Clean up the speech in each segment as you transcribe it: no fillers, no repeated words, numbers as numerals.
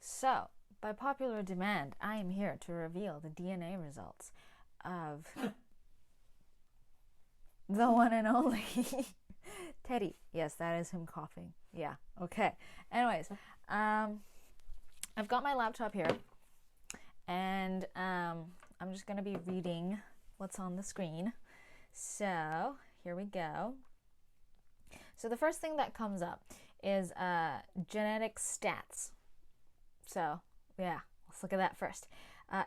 So, by popular demand, I am here to reveal the DNA results of the one and only Teddy. Yes, that is him coughing. Yeah, okay. Anyways, I've got my laptop here, and I'm just going to be reading what's on the screen. So, here we go. So, the first thing that comes up is genetic stats. So, yeah, let's look at that first.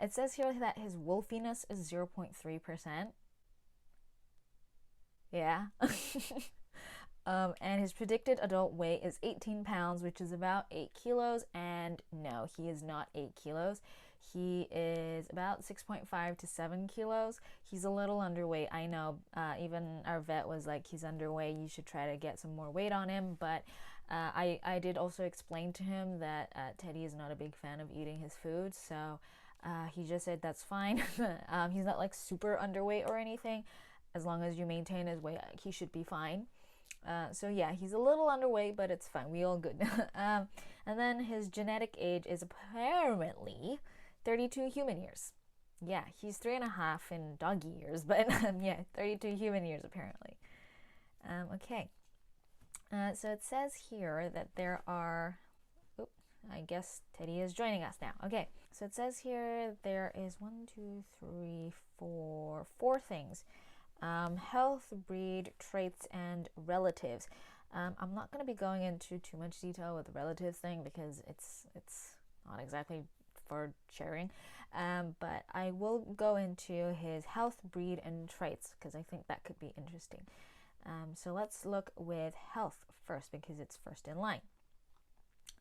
It says here that his wolfiness is 0.3%. Yeah. And his predicted adult weight is 18 pounds, which is about 8 kilos. And no, he is not 8 kilos. He is about 6.5 to 7 kilos. He's a little underweight. I know, even our vet was like, he's underweight. You should try to get some more weight on him. But I did also explain to him that Teddy is not a big fan of eating his food. So he just said that's fine. He's not like super underweight or anything. As long as you maintain his weight, he should be fine. So yeah, he's a little underweight, but it's fine. We all good. And then his genetic age is apparently 32 human years. Yeah, he's 3.5 in doggy years, but yeah, 32 human years apparently. Okay. So it says here that there are. I guess Teddy is joining us now. Okay, so it says here there is 4 things. Health, breed, traits, and relatives. I'm not going to be going into too much detail with the relatives thing because it's not exactly for sharing. But I will go into his health, breed, and traits because I think that could be interesting. So let's look with health first because it's first in line.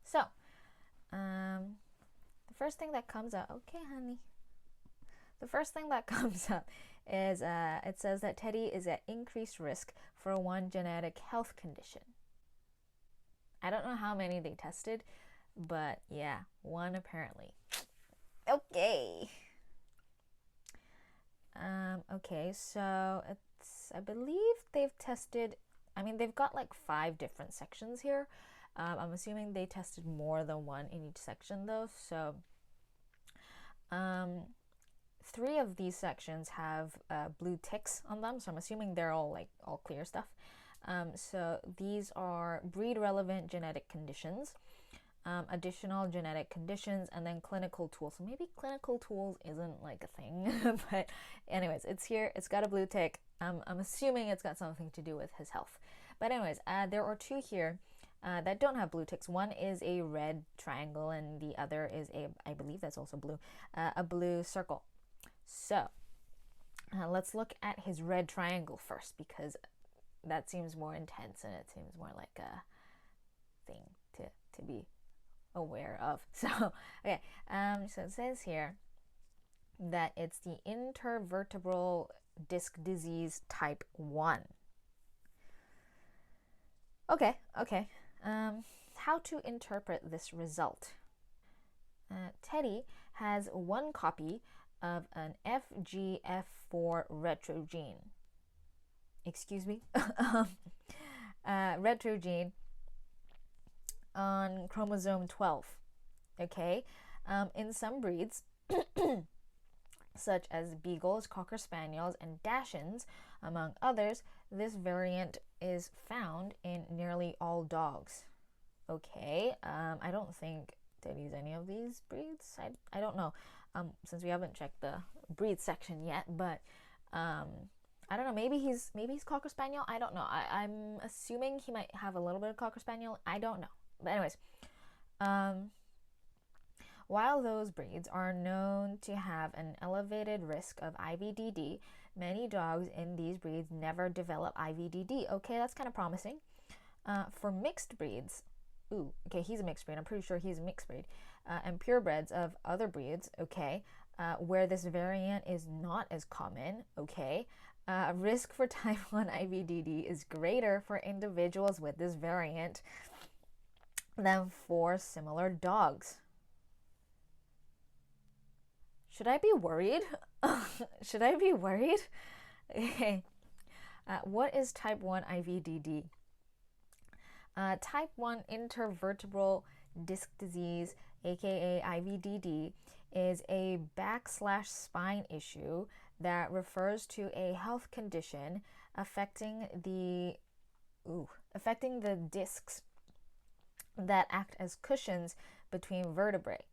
So, the first thing that comes up, okay, honey. The first thing that comes up is it says that Teddy is at increased risk for one genetic health condition. I don't know how many they tested, but yeah, one apparently. Okay. Okay, so I believe they've tested, they've got like 5 different sections here. I'm assuming they tested more than one in each section though, so 3 of these sections have blue ticks on them, so I'm assuming they're all clear stuff. So these are breed-relevant genetic conditions, additional genetic conditions, and then clinical tools. So maybe clinical tools isn't like a thing, but anyways, it's here. It's got a blue tick. I'm assuming it's got something to do with his health. But anyways, there are 2 here that don't have blue ticks. One is a red triangle, and the other is I believe that's also blue, a blue circle. So let's look at his red triangle first because that seems more intense and it seems more like a thing to be aware of. So okay, so it says here that it's the intervertebral disc disease type 1. Okay. How to interpret this result? Teddy has 1 copy of an FGF4 retrogene. Excuse me? Retrogene on chromosome 12. Okay? In some breeds, such as beagles, cocker spaniels, and dachshunds, among others, this variant is found in nearly all dogs. Okay? I don't think Teddy's any of these breeds. I don't know, since we haven't checked the breed section yet, but I don't know, maybe he's cocker spaniel. I don't know. I'm assuming he might have a little bit of cocker spaniel. I don't know, but anyways, while those breeds are known to have an elevated risk of IVDD, many dogs in these breeds never develop IVDD. Okay, that's kind of promising. For mixed breeds, okay, he's a mixed breed. I'm pretty sure he's a mixed breed. And purebreds of other breeds, okay, where this variant is not as common, okay, risk for type 1 IVDD is greater for individuals with this variant than for similar dogs. Should I be worried? Should I be worried? Okay. What is type 1 IVDD? Type 1 intervertebral disc disease, aka IVDD, is a back/spine issue that refers to a health condition affecting the discs that act as cushions between vertebrae.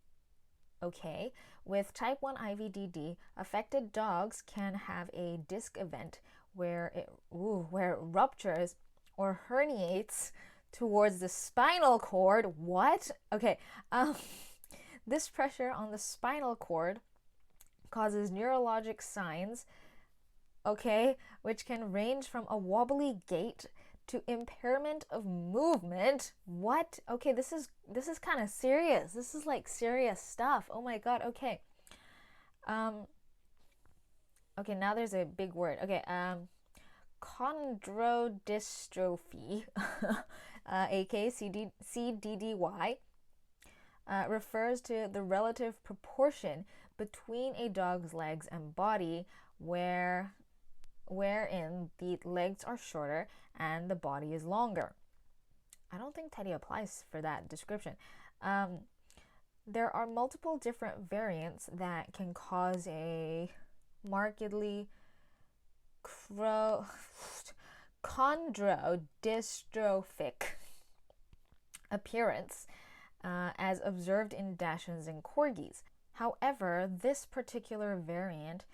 Okay, with type 1 IVDD, affected dogs can have a disc event where it ruptures or herniates towards the spinal cord. What? Okay, this pressure on the spinal cord causes neurologic signs, okay, which can range from a wobbly gait to impairment of movement. What? Okay, this is kind of serious. This is like serious stuff. Oh my god. Okay. Okay, now there's a big word. Okay, chondrodystrophy, aka CDDY, refers to the relative proportion between a dog's legs and body wherein the legs are shorter and the body is longer. I don't think Teddy applies for that description. There are multiple different variants that can cause a markedly chondrodystrophic appearance as observed in Dachshunds and Corgis. However, this particular variant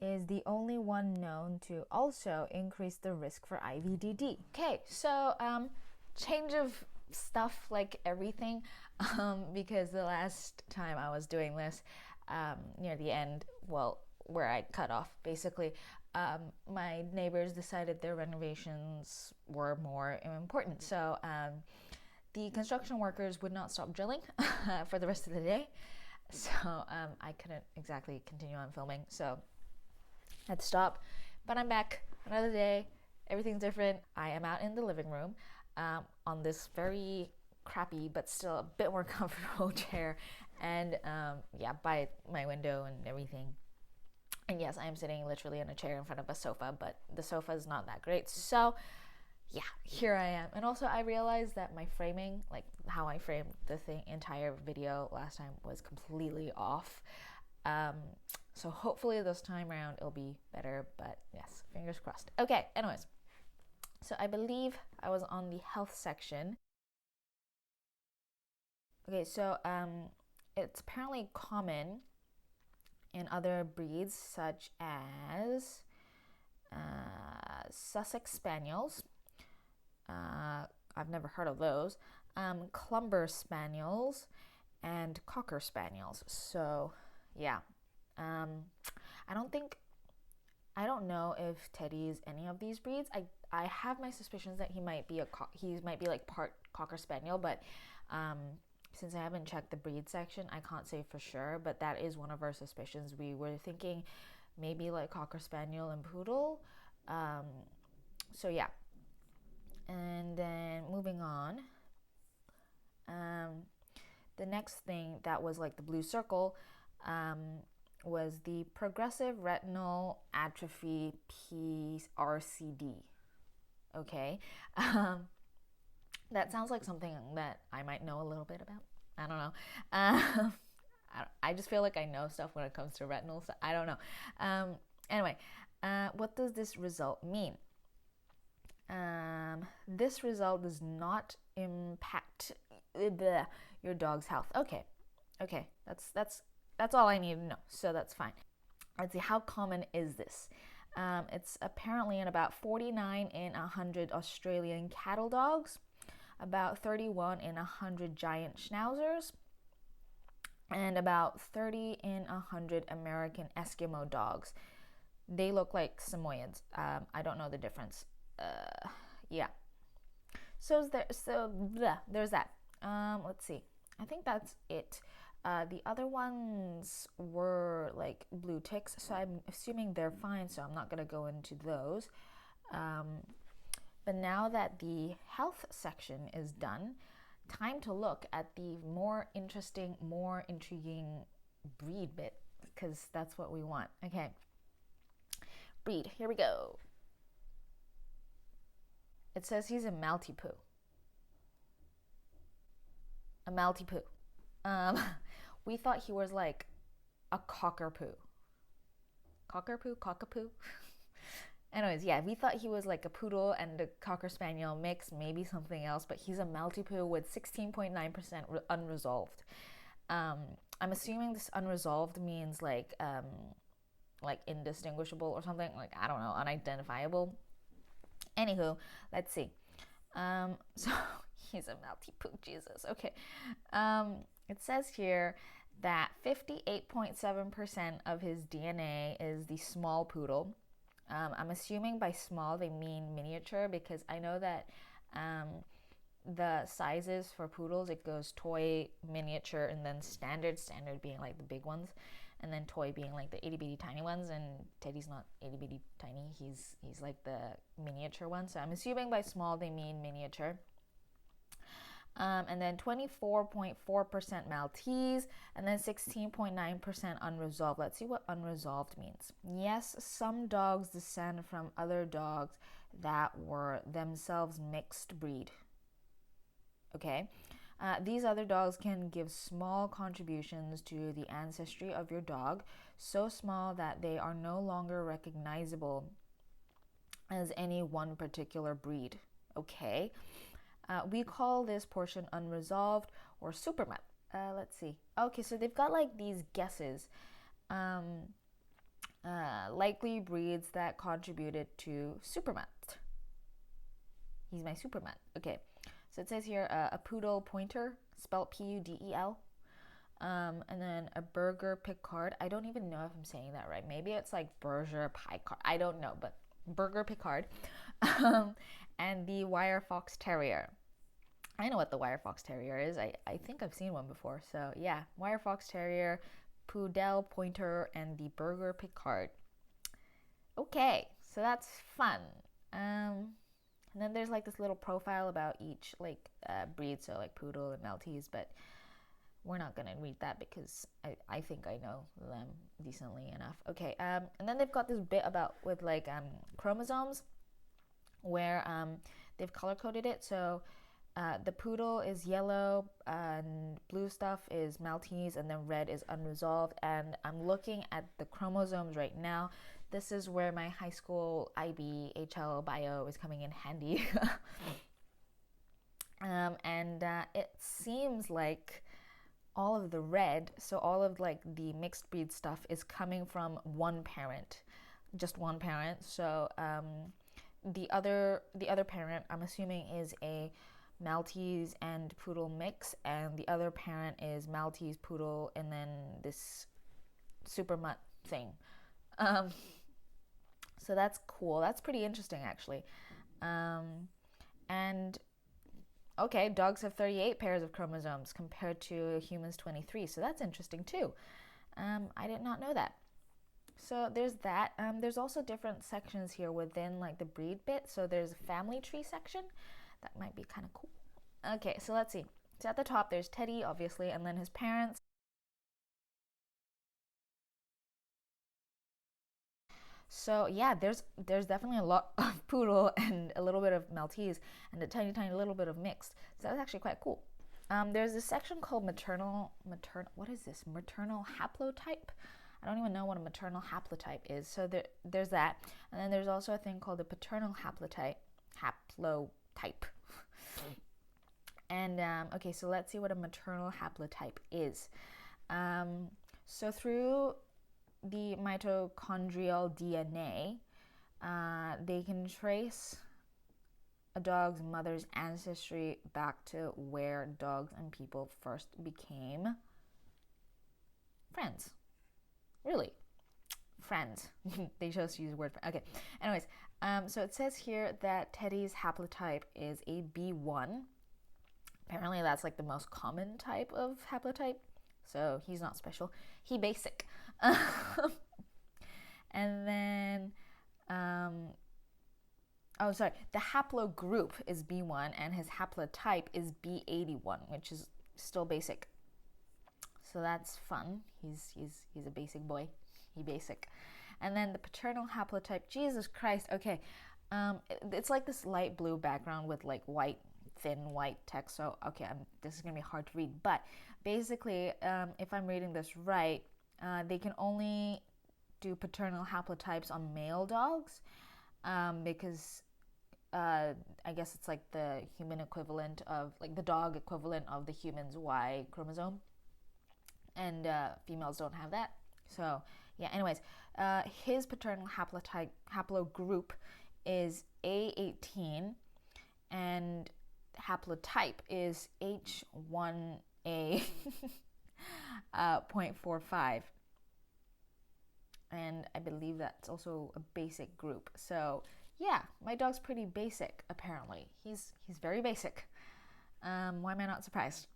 is the only one known to also increase the risk for IVDD. Okay, so change of stuff like everything, because the last time I was doing this, near the end, well, where I cut off, basically, my neighbors decided their renovations were more important. So the construction workers would not stop drilling for the rest of the day. So I couldn't exactly continue on filming. So I had to stop. But I'm back another day. Everything's different. I am out in the living room on this very crappy but still a bit more comfortable chair. And by my window and everything. And yes, I am sitting literally in a chair in front of a sofa, but the sofa is not that great. So yeah, here I am. And also I realized that my framing, like how I framed the entire video last time, was completely off. So hopefully this time around it'll be better, but yes, fingers crossed. Okay, anyways. So I believe I was on the health section. Okay, so it's apparently common in other breeds such as Sussex Spaniels. I've never heard of those. Clumber Spaniels and Cocker Spaniels. So yeah, I don't know if Teddy is any of these breeds. I have my suspicions that he might be like part Cocker Spaniel, but since I haven't checked the breed section, I can't say for sure, but that is one of our suspicions. We were thinking maybe like Cocker Spaniel and Poodle. So yeah. And then moving on. The next thing that was like the blue circle was the progressive retinal atrophy PRCD. Okay. That sounds like something that I might know a little bit about. I don't know. I just feel like I know stuff when it comes to retinal. So I don't know. Anyway, what does this result mean? This result does not impact your dog's health. Okay, that's all I need to know. So that's fine. Let's see, how common is this? It's apparently in about 49 in 100 Australian cattle dogs, about 31 in 100 giant schnauzers, and about 30 in 100 American Eskimo dogs. They look like Samoyeds. I don't know the difference. Yeah. There's that. Let's see. I think that's it. The other ones were like blue ticks, so I'm assuming they're fine, so I'm not going to go into those. But now that the health section is done, time to look at the more interesting, more intriguing breed bit, because that's what we want. Okay. Breed. Here we go. It says he's a Maltipoo. A Maltipoo. Um, we thought he was like a cockapoo. Cockapoo? Anyways, yeah, we thought he was like a poodle and a cocker spaniel mix, maybe something else, but he's a Maltipoo with 16.9% unresolved. Um, I'm assuming this unresolved means like indistinguishable or something, like I don't know, unidentifiable. Anywho, let's see. So he's a Maltipoo, Jesus. Okay. It says here that 58.7% of his DNA is the small poodle. I'm assuming by small they mean miniature, because I know that the sizes for poodles, it goes toy, miniature, and then standard being like the big ones, and then toy being like the itty bitty tiny ones. And Teddy's not itty bitty tiny, he's like the miniature one. So I'm assuming by small they mean miniature. And then 24.4% Maltese, and then 16.9% unresolved. Let's see what unresolved means. Yes, some dogs descend from other dogs that were themselves mixed breed. Okay. These other dogs can give small contributions to the ancestry of your dog, so small that they are no longer recognizable as any one particular breed. Okay. We call this portion unresolved or supermet. Let's see. Okay, so they've got like these guesses. Likely breeds that contributed to supermet. He's my supermet. Okay, so it says here a poodle pointer, spelled Pudel. And then a Burger Picard. I don't even know if I'm saying that right. Maybe it's like Berger Picard. I don't know, but Burger Picard. And the Wire Fox Terrier. I know what the Wire Fox Terrier is. I think I've seen one before. So yeah, Wire Fox Terrier, Poodle Pointer, and the Burger Picard. Okay, so that's fun. And then there's like this little profile about each like breed, so like Poodle and Maltese, but we're not going to read that because I think I know them decently enough. Okay, and then they've got this bit about with like chromosomes where they've color-coded it. So the poodle is yellow, and blue stuff is Maltese, and then red is unresolved. And I'm looking at the chromosomes right now. This is where my high school IB HL bio is coming in handy. And it seems like all of the red, so all of like the mixed breed stuff is coming from one parent, just one parent. So the other parent, I'm assuming, is a Maltese and Poodle mix, and the other parent is Maltese, Poodle, and then this super mutt thing. So that's cool. That's pretty interesting, actually. And okay, dogs have 38 pairs of chromosomes compared to humans 23. So that's interesting too. I did not know that. So there's that. There's also different sections here within like the breed bit. So there's a family tree section. That might be kind of cool. Okay, so let's see. So at the top there's Teddy, obviously, and then his parents. So yeah, there's definitely a lot of Poodle and a little bit of Maltese and a tiny little bit of mixed. So that's actually quite cool. There's this section called maternal. What is this? Maternal haplotype. I don't even know what a maternal haplotype is. So there's that, and then there's also a thing called a paternal haplotype. And okay, so let's see what a maternal haplotype is. So through the mitochondrial DNA, they can trace a dog's mother's ancestry back to where dogs and people first became friends. Really, friends. They chose to use the word friend. Okay, anyways, so it says here that Teddy's haplotype is a B1. Apparently that's like the most common type of haplotype, so he's not special. He basic. And then the haplogroup is B1 and his haplotype is B81, which is still basic. So that's fun. He's a basic boy. He basic. And then the paternal haplotype, Jesus Christ. Okay. It's like this light blue background with like white thin white text. So, okay, this is going to be hard to read. But basically, if I'm reading this right, they can only do paternal haplotypes on male dogs because I guess it's like the human equivalent of, like the dog equivalent of the human's Y chromosome. And females don't have that. So, yeah, anyways, his paternal haplogroup is A18, and haplotype is H1A .45. And I believe that's also a basic group. So, yeah, my dog's pretty basic, apparently. He's very basic. Why am I not surprised?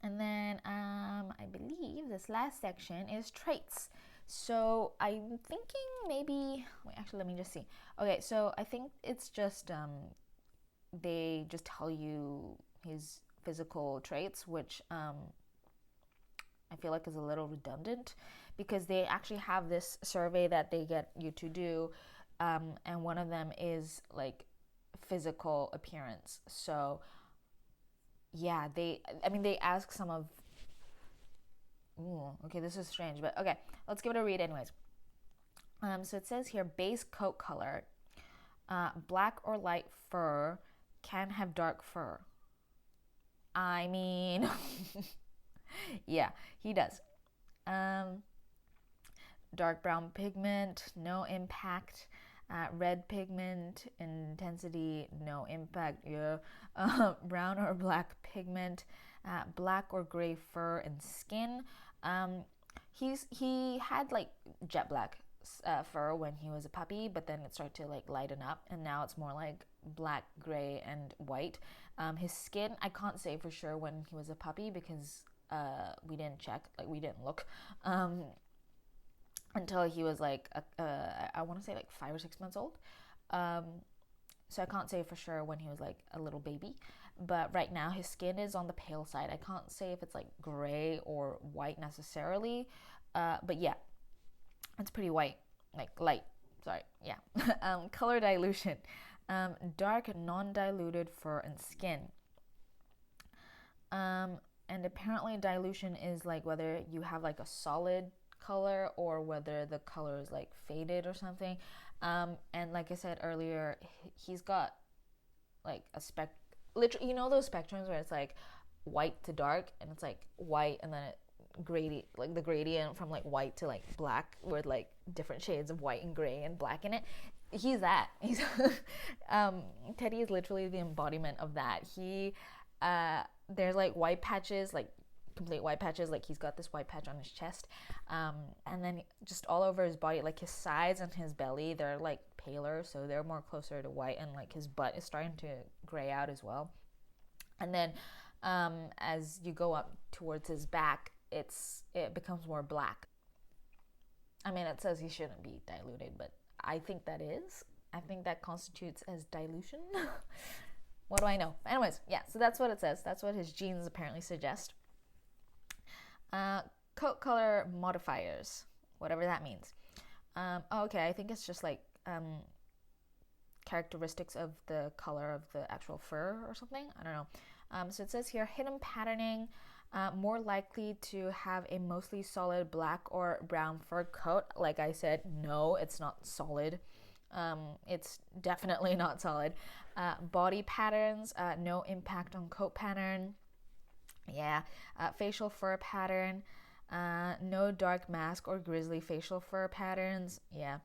And then I believe this last section is traits. So I'm thinking maybe, wait, actually, let me just see. Okay, so I think it's just, they just tell you his physical traits, which I feel like is a little redundant, because they actually have this survey that they get you to do, and one of them is like physical appearance. So yeah, they ask some of, okay, this is strange, but okay, let's give it a read anyways. So it says here, base coat color, black or light fur, can have dark fur. I mean, yeah, he does. Dark brown pigment, no impact. Red pigment intensity, no impact. Yeah. Brown or black pigment, black or gray fur and skin. He had like jet black fur when he was a puppy, but then it started to like lighten up, and now it's more like black, gray, and white. His skin, I can't say for sure when he was a puppy because we didn't check, like we didn't look. Until he was like, I want to say like 5 or 6 months old. So I can't say for sure when he was like a little baby. But right now his skin is on the pale side. I can't say if it's like gray or white necessarily. But yeah, it's pretty white, like light. Sorry, yeah. Color dilution. Dark, non-diluted fur and skin. And apparently dilution is like whether you have like a solid color or whether the color is like faded or something. And like I said earlier, he's got like a literally, you know those spectrums where it's like white to dark, and it's like white and then it like the gradient from like white to like black with like different shades of white and gray and black in it. He's that. He's Teddy is literally the embodiment of that. There's like white patches, like complete white patches, like he's got this white patch on his chest, and then just all over his body, like his sides and his belly, they're like paler, so they're more closer to white, and like his butt is starting to gray out as well. And then as you go up towards his back, it becomes more black. I mean, it says he shouldn't be diluted, but I think that constitutes as dilution. What do I know? Anyways, yeah, so that's what it says. That's what his genes apparently suggest. Coat color modifiers, whatever that means. Okay, I think it's just like characteristics of the color of the actual fur or something. I don't know. So it says here, hidden patterning, more likely to have a mostly solid black or brown fur coat. Like I said, no, it's not solid. It's definitely not solid. Body patterns, no impact on coat pattern. Yeah. Facial fur pattern, no dark mask or grizzly facial fur patterns. Yeah.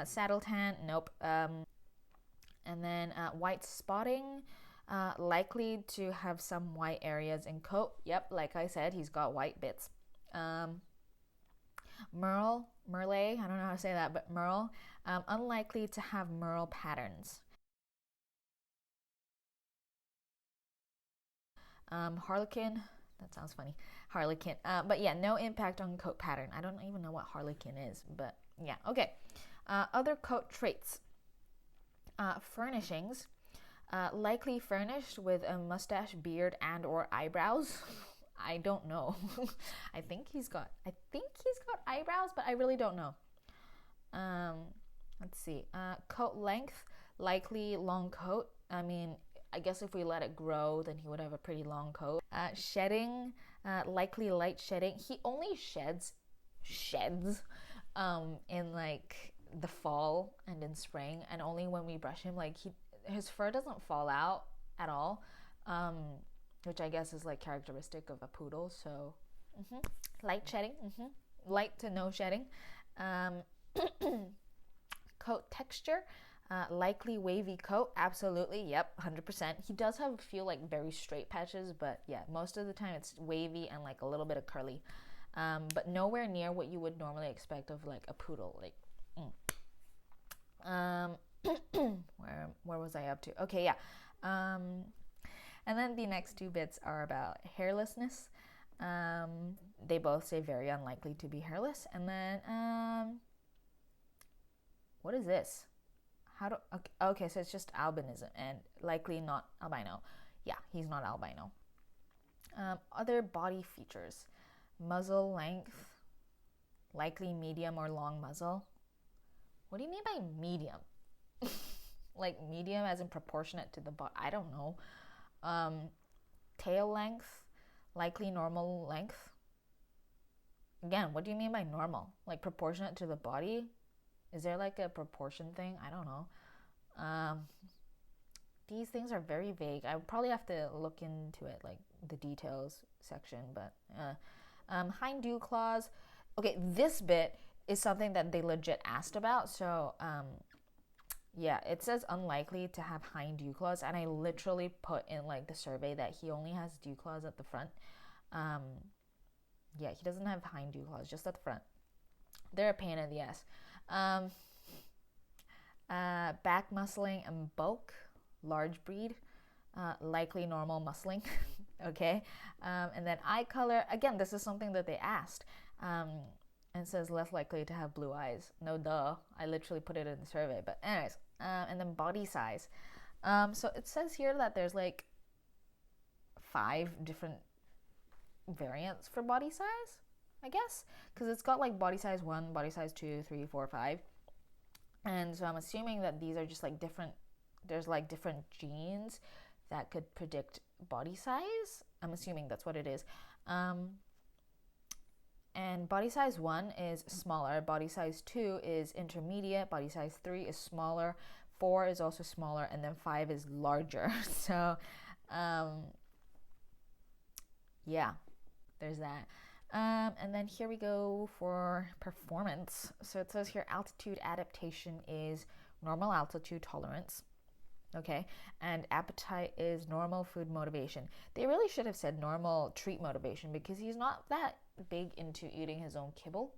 Saddle tan, nope. And then white spotting, likely to have some white areas in coat. Yep, like I said, he's got white bits. Merle, I don't know how to say that, but Merle, unlikely to have merle patterns. Harlequin, that sounds funny. Harlequin, but yeah, no impact on coat pattern. I don't even know what harlequin is, but yeah, okay. Other coat traits. Furnishings, likely furnished with a mustache, beard, and or eyebrows. I don't know. I think he's got eyebrows, but I really don't know. Let's see. Coat length, likely long coat. I mean, I guess if we let it grow, then he would have a pretty long coat. Shedding, likely light shedding. He only sheds in like the fall and in spring, and only when we brush him. Like his fur doesn't fall out at all, which I guess is like characteristic of a poodle. So light shedding, light to no shedding. Coat texture, likely wavy coat. Absolutely, yep, 100%. He does have a few like very straight patches, but yeah, most of the time it's wavy and like a little bit of curly, but nowhere near what you would normally expect of like a poodle. Like where was I up to? Okay, yeah. And then the next two bits are about hairlessness. They both say very unlikely to be hairless. And then what is this? Okay, so it's just albinism and likely not albino. Yeah, he's not albino. Other body features: muzzle length, likely medium or long muzzle. What do you mean by medium? Like medium as in proportionate to the body? I don't know. Tail length, likely normal length. Again, what do you mean by normal? Like proportionate to the body? Is there like a proportion thing? I don't know. These things are very vague. I would probably have to look into it, like the details section. But hind dew claws. Okay, this bit is something that they legit asked about. So yeah, it says unlikely to have hind dew claws, and I literally put in like the survey that he only has dew claws at the front. Yeah, he doesn't have hind dew claws, just at the front. They're a pain in the ass. Back muscling and bulk, large breed, likely normal muscling. Okay. And then eye color, again, this is something that they asked, and says less likely to have blue eyes. No duh, I literally put it in the survey. But anyways, and then body size. So it says here that there's like 5 different variants for body size, I guess, because it's got like body size 1, body size 2, 3, 4, 5. And so I'm assuming that these are just like different, there's like different genes that could predict body size. I'm assuming that's what it is. And body size 1 is smaller, body size 2 is intermediate, body size 3 is smaller, 4 is also smaller, and then 5 is larger. So yeah, there's that. And then here we go for performance. So it says here altitude adaptation is normal altitude tolerance. Okay, and appetite is normal food motivation. They really should have said normal treat motivation, because he's not that big into eating his own kibble.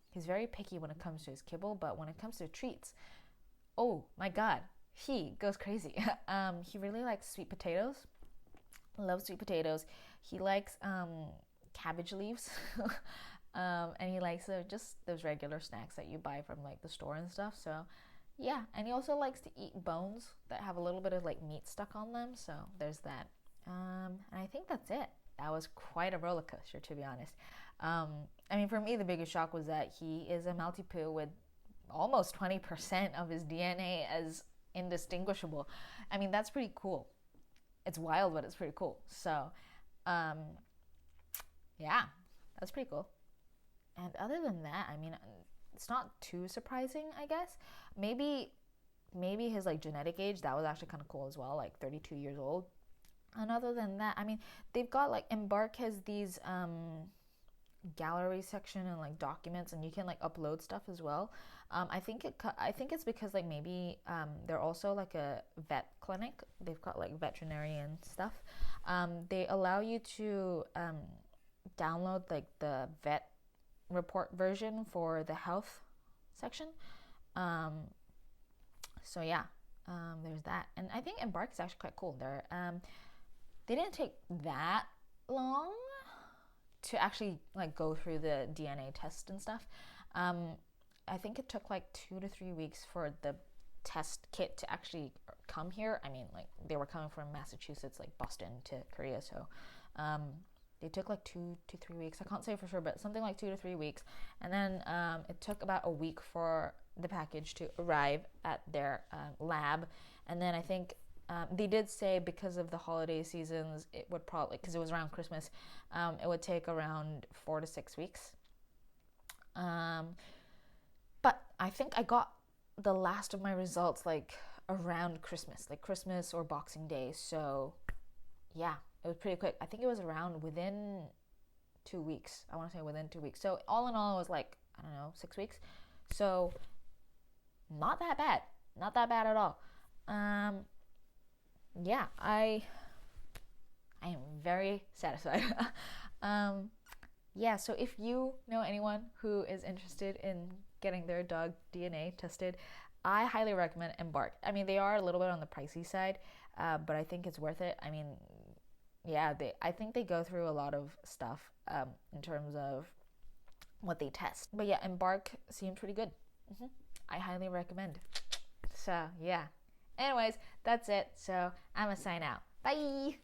He's very picky when it comes to his kibble, but when it comes to treats, oh my god, he goes crazy. He really likes sweet potatoes, loves sweet potatoes. He likes cabbage leaves, and he likes just those regular snacks that you buy from like the store and stuff. So yeah, and he also likes to eat bones that have a little bit of like meat stuck on them. So there's that. And I think that's it. That was quite a roller coaster, to be honest. I mean, for me, the biggest shock was that he is a Maltipoo with almost 20% of his DNA as indistinguishable. I mean, that's pretty cool. It's wild, but it's pretty cool. So, yeah, that's pretty cool. And other than that, I mean, it's not too surprising, I guess. Maybe his like genetic age, that was actually kind of cool as well, like 32 years old. And other than that, I mean, they've got like Embark has these gallery section and like documents, and you can like upload stuff as well. I think it's because like maybe they're also like a vet clinic. They've got like veterinarian stuff. They allow you to download like the vet report version for the health section. So yeah, there's that. And I think Embark is actually quite cool. They didn't take that long to actually like go through the DNA test and stuff. I think it took like 2 to 3 weeks for the test kit to actually come here. I mean, like they were coming from Massachusetts, like Boston to Korea. So they took like 2 to 3 weeks. I can't say for sure, but something like 2 to 3 weeks. And then it took about a week for the package to arrive at their lab. And then I think They did say because of the holiday seasons, it would probably, because it was around Christmas, it would take around 4 to 6 weeks. But I think I got the last of my results like around Christmas, like Christmas or Boxing Day. So yeah, it was pretty quick. I think it was around within 2 weeks. I want to say within 2 weeks. So all in all, it was like, I don't know, 6 weeks. So not that bad. Not that bad at all. Yeah, I am very satisfied. Yeah, so if you know anyone who is interested in getting their dog DNA tested, I highly recommend Embark. I mean, they are a little bit on the pricey side, but I think it's worth it. I mean, yeah, I think they go through a lot of stuff in terms of what they test. But yeah, Embark seemed pretty good. I highly recommend. So yeah. Anyways, that's it. So I'm gonna sign out. Bye.